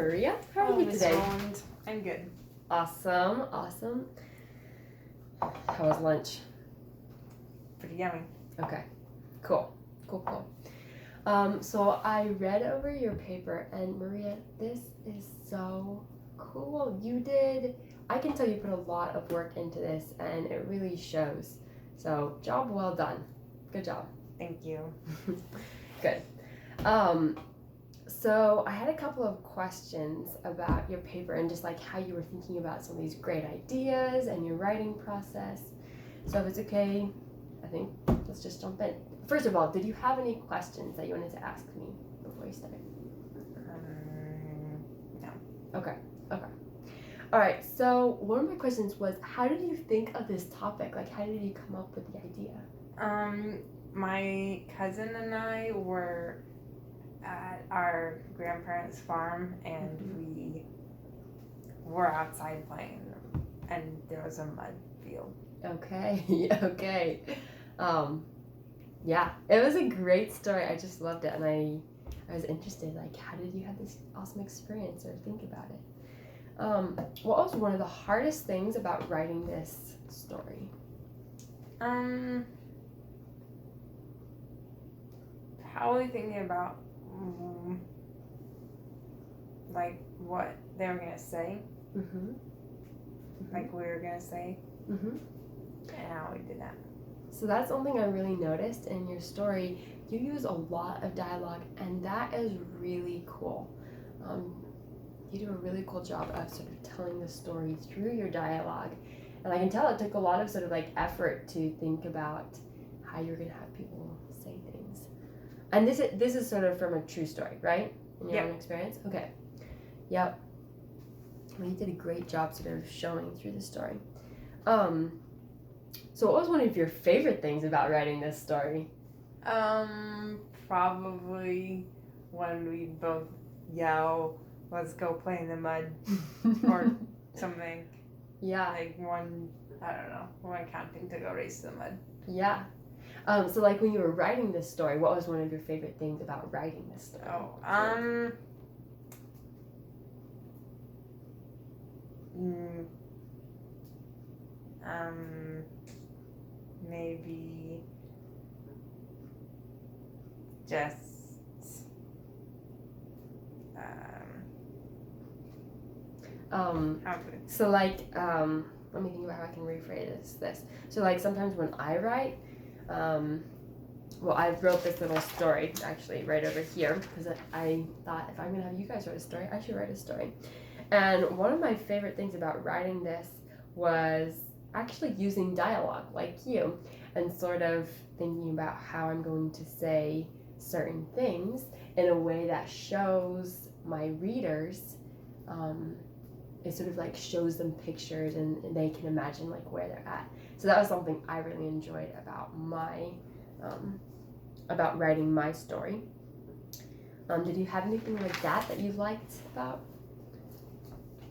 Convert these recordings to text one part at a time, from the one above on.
Maria. How are you Miss today? Holland. I'm good. Awesome. How was lunch? Pretty yummy. Okay, cool. So I read over your paper, and Maria, this is so cool. I can tell you put a lot of work into this, and it really shows. So, job well done. Good job. Thank you. Good. So I had a couple of questions about your paper and just like how you were thinking about some of these great ideas and your writing process. So if it's okay, I think let's just jump in. First of all, did you have any questions that you wanted to ask me before you started? No. Okay. All right, so one of my questions was, how did you think of this topic? Like, how did you come up with the idea? My cousin and I were at our grandparents' farm, and we were outside playing, and there was a mud field. Okay. Yeah, it was a great story. I just loved it, and I was interested, like, how did you have this awesome experience or think about it? What was one of the hardest things about writing this story? Probably thinking about like what they were gonna say, like we were gonna say, and how we did that. So that's something I really noticed in your story. You use a lot of dialogue, and that is really cool. You do a really cool job of sort of telling the story through your dialogue, and I can tell it took a lot of sort of like effort to think about how you're gonna have people say things. And this is sort of from a true story, right? In your own experience? Okay. Yep. Well, you did a great job sort of showing through the story. So what was one of your favorite things about writing this story? Probably when we both yell, "Let's go play in the mud," or something. Yeah. Like one counting to go race in the mud. Yeah. So like when you were writing this story, what was one of your favorite things about writing this story? Maybe just so like let me think about how I can rephrase this. So like sometimes when I write, well, I wrote this little story actually right over here because I thought if I'm gonna have you guys write a story, I should write a story. And one of my favorite things about writing this was actually using dialogue like you and sort of thinking about how I'm going to say certain things in a way that shows my readers, it sort of like shows them pictures and they can imagine like where they're at. So that was something I really enjoyed about about writing my story. Did you have anything like that you liked about?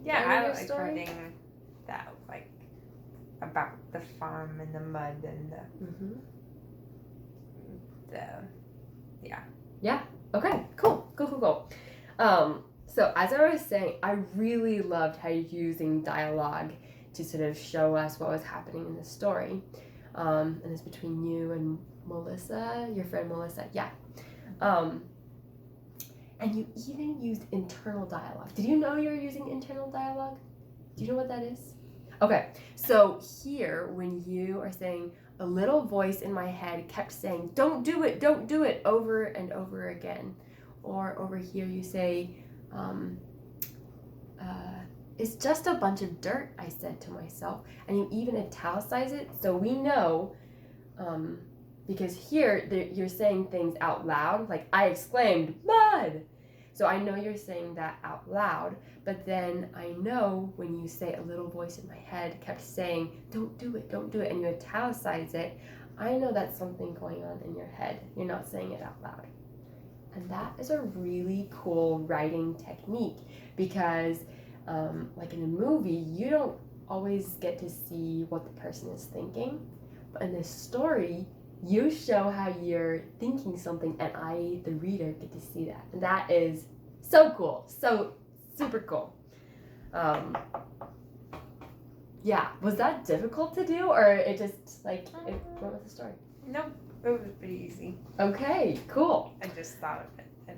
Yeah, I like writing that, like about the farm and the mud and Yeah. Okay. Cool. So as I was saying, I really loved how you're using dialogue to sort of show us what was happening in the story, and it's between you and Melissa, your friend Melissa. Yeah. And you even used internal dialogue. Did you know you were using internal dialogue? Do you know what that is? Okay, so here when you are saying, a little voice in my head kept saying, don't do it, over and over again. Or over here you say, it's just a bunch of dirt, I said to myself. And you even italicize it, so we know, because here you're saying things out loud, like I exclaimed, mud! So I know you're saying that out loud, but then I know when you say a little voice in my head kept saying, don't do it, and you italicize it, I know that's something going on in your head. You're not saying it out loud. And that is a really cool writing technique because, like in a movie, you don't always get to see what the person is thinking, but in this story, you show how you're thinking something and I, the reader, get to see that. And that is so cool. So super cool. Yeah, was that difficult to do, or it just like it went with the story? Nope, it was pretty easy. Okay, cool. I just thought of it and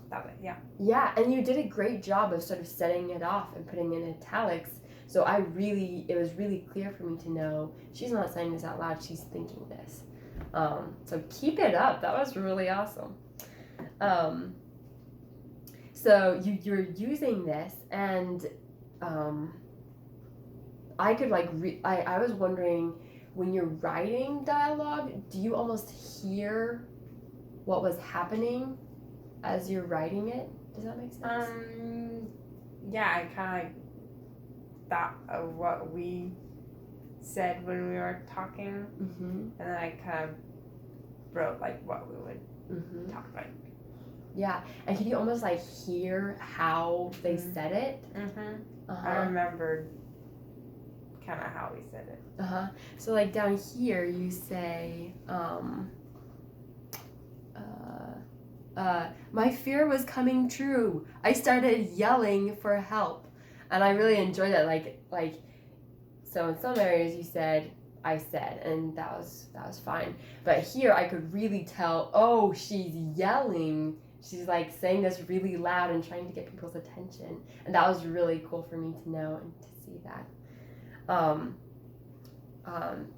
thought it, yeah. Yeah, and you did a great job of sort of setting it off and putting in italics. So it was really clear for me to know she's not saying this out loud, she's thinking this. So keep it up. That was really awesome. So you're using this, and I could like I was wondering, when you're writing dialogue, do you almost hear what was happening as you're writing it? Does that make sense? Yeah, I kind of thought of what we said when we were talking, and then I kind of wrote like what we would talk about. Yeah, and can you almost like hear how they said it? I remembered kind of how we said it. So like down here you say, my fear was coming true. I started yelling for help. And I really enjoyed that. Like, so in some areas you said, I said, and that was fine. But here I could really tell, oh, she's yelling. She's like saying this really loud and trying to get people's attention. And that was really cool for me to know and to see that.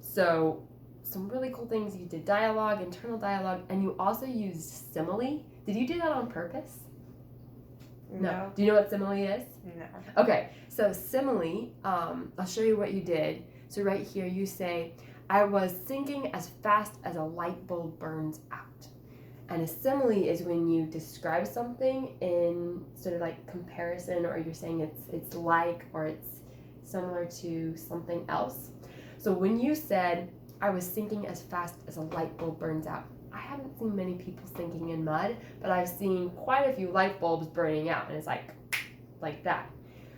So some really cool things. You did dialogue, internal dialogue, and you also used simile. Did you do that on purpose? No. Do you know what simile is? No. Okay, so simile, I'll show you what you did. So right here you say, I was thinking as fast as a light bulb burns out. And a simile is when you describe something in sort of like comparison, or you're saying it's like, or it's similar to something else. So when you said, I was thinking as fast as a light bulb burns out, I haven't seen many people sinking in mud, but I've seen quite a few light bulbs burning out, and it's like that.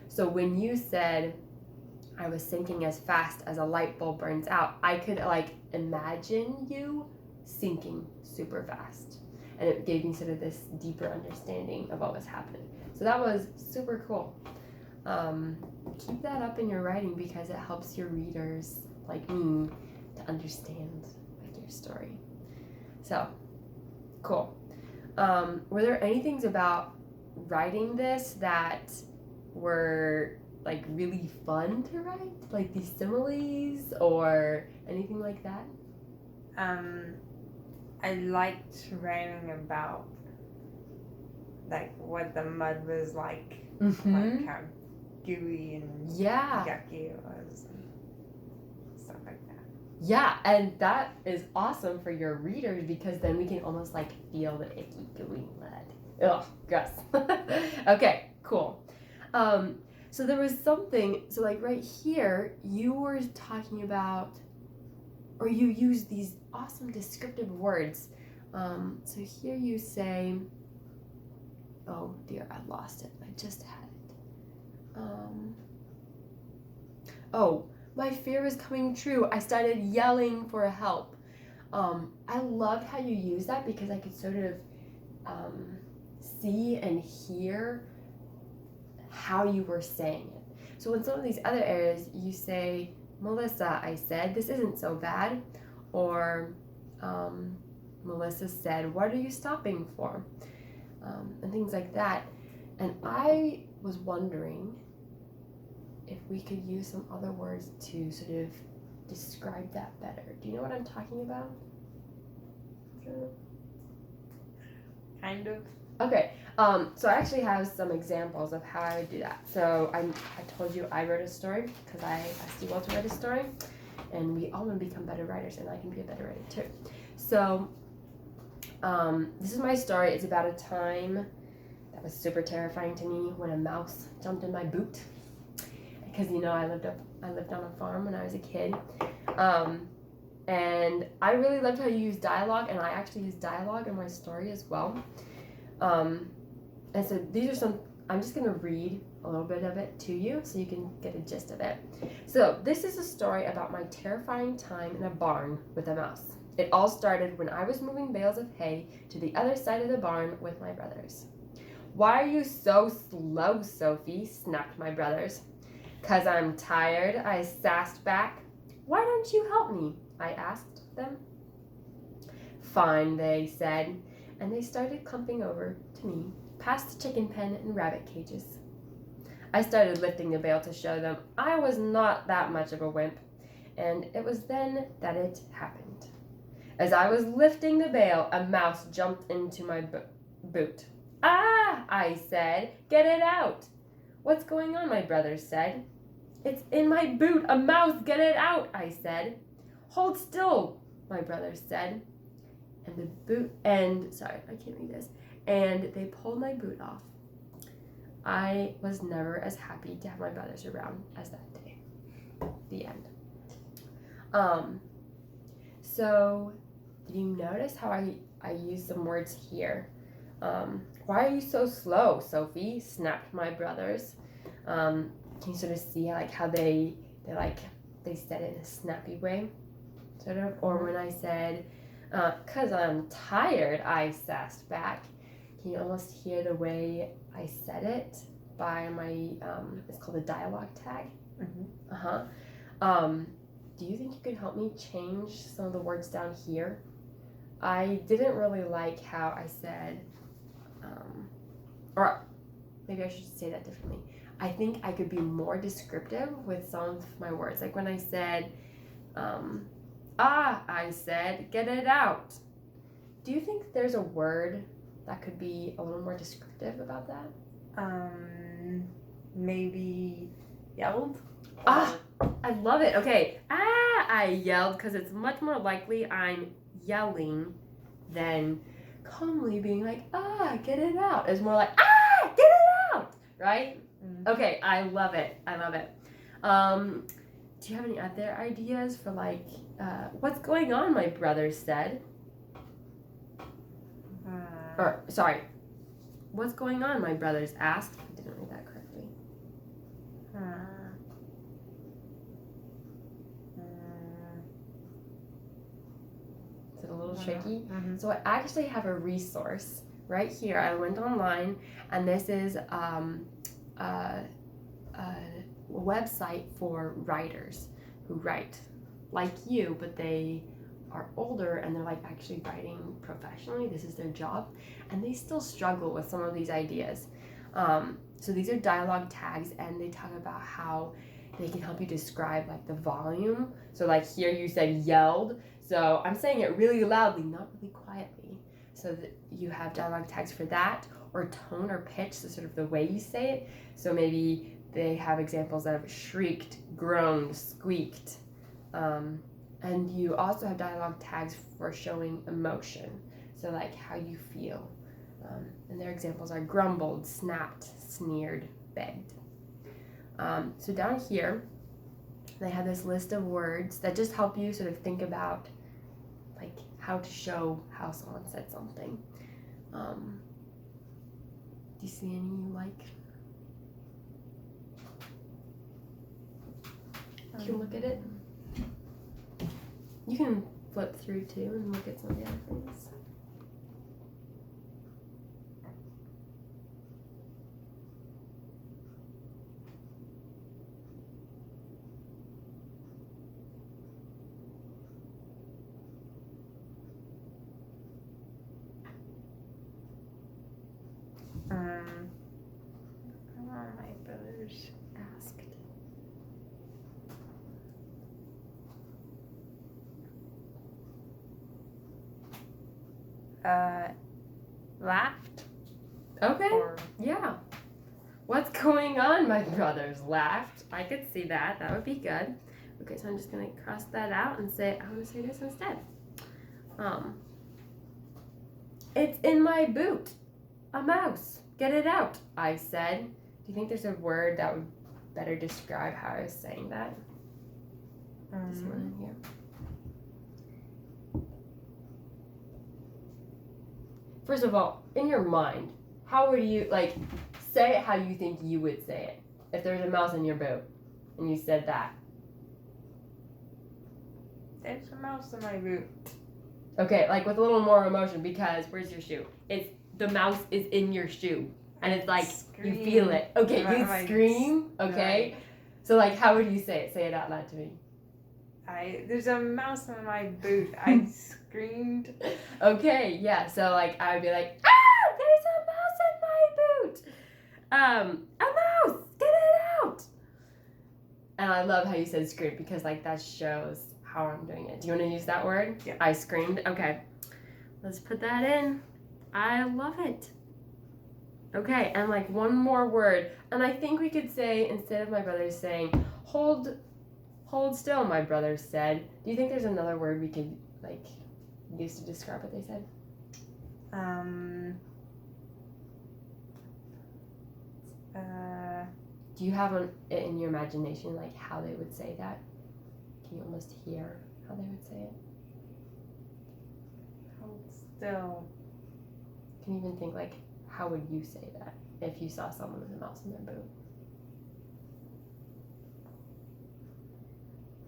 So when you said, I was sinking as fast as a light bulb burns out, I could like imagine you sinking super fast. And it gave me sort of this deeper understanding of what was happening. So that was super cool. Keep that up in your writing because it helps your readers, like me, to understand like your story. So, cool. Were there any things about writing this that were like really fun to write? Like these similes or anything like that? I liked writing about like what the mud was like how gooey and yucky it was and stuff like that. Yeah, and that is awesome for your readers because then we can almost like feel the icky gooey mud. Ugh, gross. Okay, cool. So there was something, so like right here, you were talking about, or you used these awesome descriptive words. So here you say, oh dear, I lost it. I just had it. Oh, my fear was coming true. I started yelling for help. I loved how you used that because I could sort of see and hear how you were saying it. So in some of these other areas, you say, Melissa, I said, this isn't so bad. Or Melissa said, what are you stopping for? And things like that. And I was wondering if we could use some other words to sort of describe that better. Do you know what I'm talking about? Kind of. Okay, so I actually have some examples of how I would do that. So I told you I wrote a story because I asked you all to write a story, and we all want to become better writers, and I can be a better writer too. So this is my story. It's about a time that was super terrifying to me when a mouse jumped in my boot. Because you know I lived on a farm when I was a kid, and I really loved how you use dialogue, and I actually use dialogue in my story as well. And so these are some. I'm just gonna read a little bit of it to you so you can get a gist of it. So this is a story about my terrifying time in a barn with a mouse. It all started when I was moving bales of hay to the other side of the barn with my brothers. Why are you so slow, Sophie? Snapped my brothers. 'Cause I'm tired, I sassed back. Why don't you help me? I asked them. Fine, they said, and they started clumping over to me, past the chicken pen and rabbit cages. I started lifting the bale to show them I was not that much of a wimp, and it was then that it happened. As I was lifting the bale, a mouse jumped into my boot. Ah, I said, get it out. What's going on, my brothers said. It's in my boot, a mouse, get it out, I said. Hold still, my brothers said. And they pulled my boot off. I was never as happy to have my brothers around as that day. The end. So did you notice how I used some words here? Why are you so slow, Sophie? Snapped my brothers. Can you sort of see how they said it in a snappy way, sort of? Or when I said, 'cause I'm tired, I sassed back. Can you almost hear the way I said it by my, it's called a dialogue tag? Mm-hmm. Do you think you could help me change some of the words down here? I didn't really like how I said, or maybe I should say that differently. I think I could be more descriptive with some of my words. Like when I said, I said, get it out. Do you think there's a word that could be a little more descriptive about that? Maybe yelled? I love it. Okay. I yelled because it's much more likely I'm yelling than calmly being like, get it out. It's more like, get it out, right? Mm-hmm. Okay, I love it. Do you have any other ideas for what's going on, my brother said? What's going on, my brothers asked. I didn't read that correctly. Is it a little tricky? Mm-hmm. So I actually have a resource right here. I went online, and this is a website for writers who write like you, but they are older and they're actually writing professionally. This is their job, and they still struggle with some of these ideas. So these are dialogue tags, and they talk about how they can help you describe the volume. So here you said yelled, so I'm saying it really loudly, not really quietly. So that you have dialogue tags for that, or tone or pitch, so sort of the way you say it. So maybe they have examples of shrieked, groaned, squeaked. And you also have dialogue tags for showing emotion, so how you feel. And their examples are grumbled, snapped, sneered, begged. So down here, they have this list of words that just help you sort of think about how to show how someone said something. Do you see any you like? You can look at it. You can flip through too and look at some of the other things. My brothers asked. Laughed. Okay. Yeah. What's going on? My brothers laughed. I could see that. That would be good. Okay, so I'm just gonna cross that out and say I want to say this instead. It's in my boot. A mouse. Get it out, I said. Do you think there's a word that would better describe how I was saying that? This one in here. First of all, in your mind, how would you say it how you think you would say it if there's a mouse in your boot and you said that? There's a mouse in my boot. Okay, with a little more emotion, because where's your shoe? The mouse is in your shoe, and it's like Scream. you feel it. Okay, you Like, scream. Okay, right. so like how would you say it? Say it out loud to me. There's a mouse in my boot. I screamed. Okay, yeah. So like I would be like, ah, there's a mouse in my boot. A mouse, get it out. And I love how you said scream because like that shows how I'm doing it. Do you want to use that word? Yeah. I screamed. Okay. Let's put that in. I love it. Okay, and like one more word. And I think we could say, instead of my brother saying, hold still, my brother said. Do you think there's another word we could like use to describe what they said? Do you have it in your imagination, like how they would say that? Can you almost hear how they would say it? Hold still. Can you even think, like, how would you say that if you saw someone with a mouse in their boot?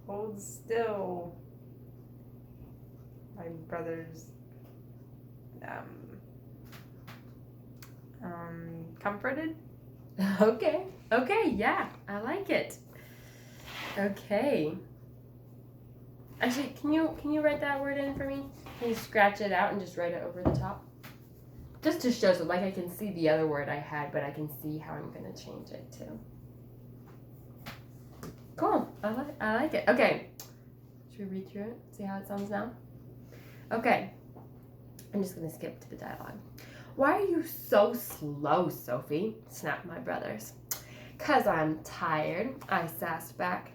Hold still. My brother's comforted. Okay, yeah, I like it. Okay. Actually, can you write that word in for me? Can you scratch it out and just write it over the top? Just to show, so like I can see the other word I had, but I can see how I'm gonna change it too. Cool, I like it. Okay, should we read through it? See how it sounds now? Okay, I'm just gonna skip to the dialogue. Why are you so slow, Sophie? Snapped my brothers. 'Cause I'm tired, I sassed back.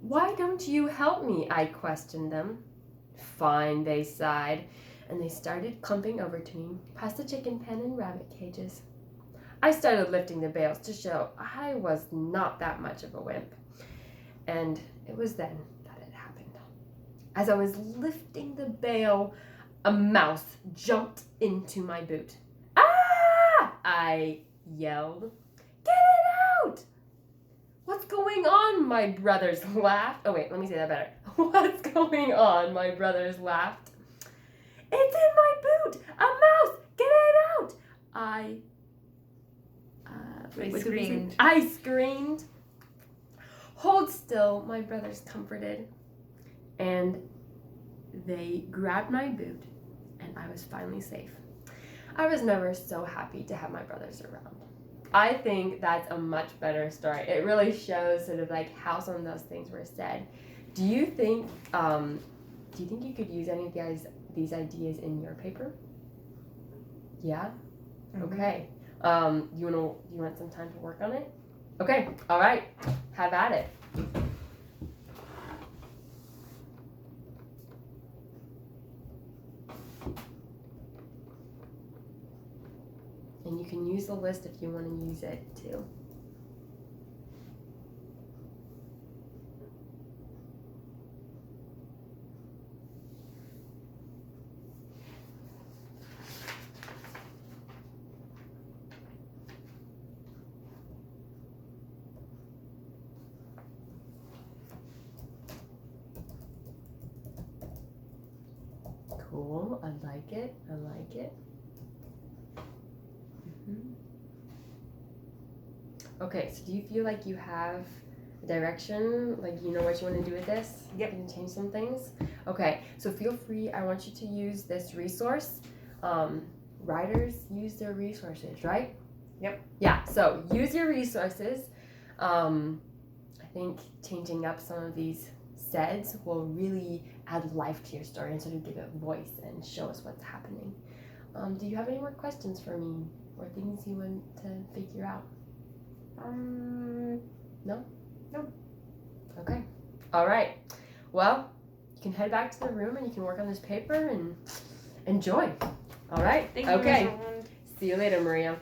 Why don't you help me? I questioned them. Fine, they sighed, and they started clumping over to me, past the chicken pen and rabbit cages. I started lifting the bales to show I was not that much of a wimp. And it was then that it happened. As I was lifting the bale, a mouse jumped into my boot. Ah! I yelled. Get it out! What's going on? My brothers laughed. Oh wait, let me say that better. What's going on? My brothers laughed. It's in my boot! A mouse! Get it out! I screamed. I screamed. Hold still, my brothers comforted. And they grabbed my boot, and I was finally safe. I was never so happy to have my brothers around. I think that's a much better story. It really shows sort of like how some of those things were said. Do you think you could use any of these ideas in your paper? Yeah? Mm-hmm. Okay. You want some time to work on it? Okay. All right. Have at it. And you can use the list if you want to use it too. Cool. I like it. Okay, so do you feel like you have a direction? Like you know what you want to do with this? Yep. You can change some things? Okay, so feel free. I want you to use this resource. Writers use their resources, right? Yep. Yeah, so use your resources. I think changing up some of these saids will really add life to your story and sort of give it voice and show us what's happening. Do you have any more questions for me or things you want to figure out? No? No. Okay. All right. Well, you can head back to the room and you can work on this paper and enjoy. All right? Thank you, okay. everyone. See you later, Maria.